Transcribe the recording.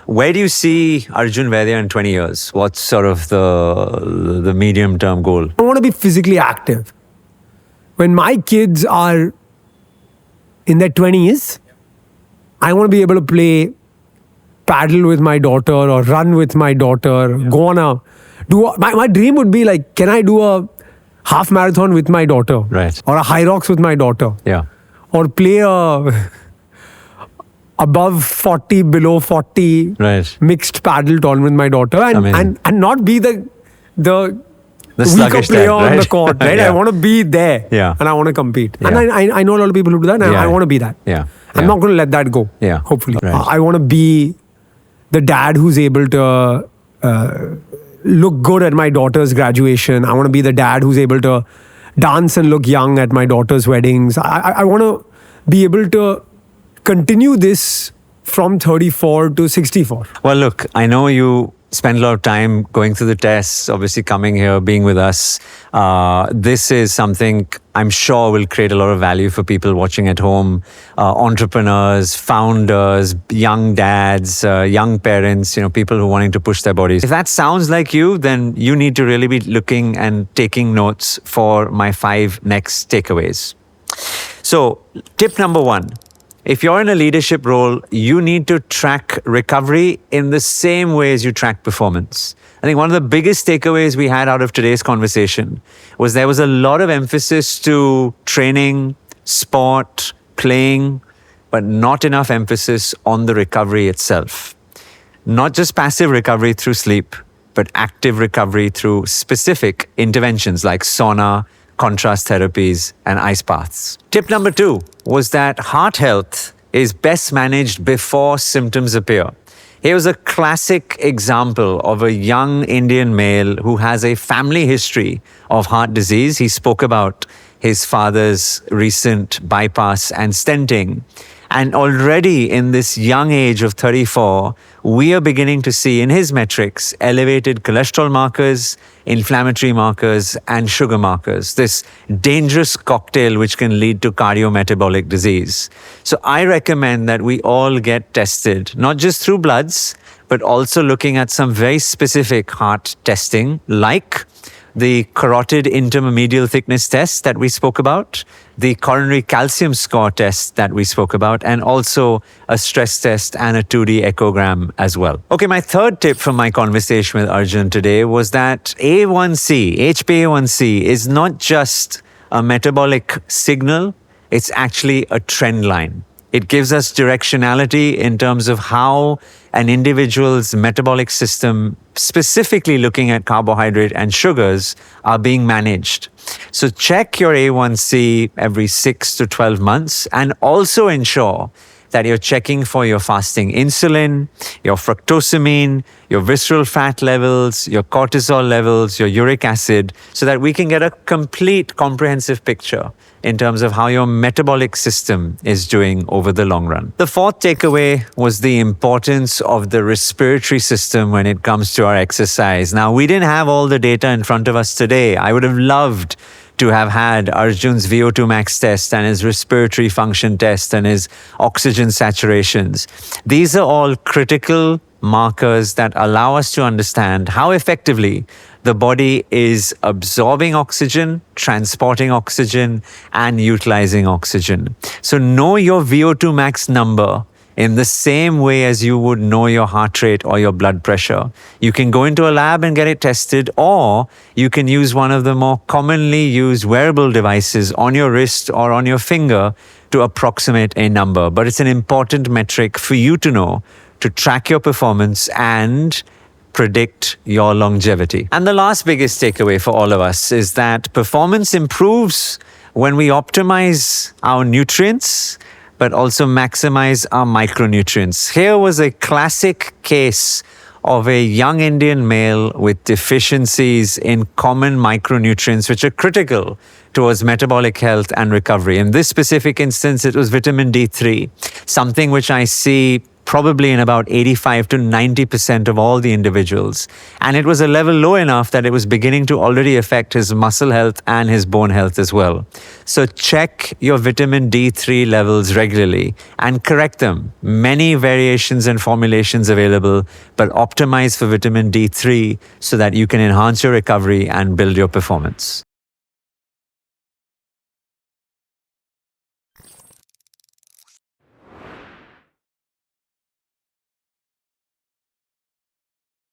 Where do you see Arjun Vaidya in 20 years? What's sort of the medium-term goal? I want to be physically active. When my kids are in their 20s, I want to be able to play Padel with my daughter or run with my daughter, my dream would be like, can I do a half marathon with my daughter? Right. Or a HYROX with my daughter? Yeah. Or play a above 40, below 40 mixed Padel tournament with my daughter and not be the weaker player on the court, right? I want to be there and I want to compete. And I know a lot of people who do that and I want to be that. I'm not going to let that go, hopefully. Right. I want to be the dad who's able to look good at my daughter's graduation. I want to be the dad who's able to dance and look young at my daughter's weddings. I want to be able to continue this from 34 to 64. Well, look, I know you spend a lot of time going through the tests, obviously coming here, being with us. This is something I'm sure will create a lot of value for people watching at home, entrepreneurs, founders, young dads, young parents, people who are wanting to push their bodies. If that sounds like you, then you need to really be looking and taking notes for my 5 next takeaways. So, tip number 1. If you're in a leadership role, you need to track recovery in the same way as you track performance. I think one of the biggest takeaways we had out of today's conversation was there was a lot of emphasis to training, sport, playing, but not enough emphasis on the recovery itself. Not just passive recovery through sleep, but active recovery through specific interventions like sauna, contrast therapies, and ice baths. Tip number 2 was that heart health is best managed before symptoms appear. Here was a classic example of a young Indian male who has a family history of heart disease. He spoke about his father's recent bypass and stenting. And already in this young age of 34, we are beginning to see in his metrics elevated cholesterol markers, inflammatory markers, and sugar markers. This dangerous cocktail which can lead to cardiometabolic disease. So I recommend that we all get tested, not just through bloods, but also looking at some very specific heart testing, like the carotid intermedial thickness test that we spoke about, the coronary calcium score test that we spoke about, and also a stress test and a 2D echogram as well. Okay, my third tip from my conversation with Arjun today was that A1C, HbA1c, is not just a metabolic signal, it's actually a trend line. It gives us directionality in terms of how an individual's metabolic system, specifically looking at carbohydrate and sugars, are being managed. So check your A1C every 6 to 12 months and also ensure that you're checking for your fasting insulin, your fructosamine, your visceral fat levels, your cortisol levels, your uric acid, so that we can get a complete comprehensive picture in terms of how your metabolic system is doing over the long run. The fourth takeaway was the importance of the respiratory system when it comes to our exercise. Now, we didn't have all the data in front of us today. I would have loved to have had Arjun's VO2 max test and his respiratory function test and his oxygen saturations. These are all critical markers that allow us to understand how effectively the body is absorbing oxygen, transporting oxygen, and utilizing oxygen. So know your VO2 max number in the same way as you would know your heart rate or your blood pressure. You can go into a lab and get it tested, or you can use one of the more commonly used wearable devices on your wrist or on your finger to approximate a number. But it's an important metric for you to know to track your performance and predict your longevity. And the last biggest takeaway for all of us is that performance improves when we optimize our nutrients, but also maximize our micronutrients. Here was a classic case of a young Indian male with deficiencies in common micronutrients, which are critical towards metabolic health and recovery. In this specific instance, it was vitamin D3, something which I see probably in about 85 to 90% of all the individuals. And it was a level low enough that it was beginning to already affect his muscle health and his bone health as well. So check your vitamin D3 levels regularly and correct them. Many variations and formulations available, but optimize for vitamin D3 so that you can enhance your recovery and build your performance.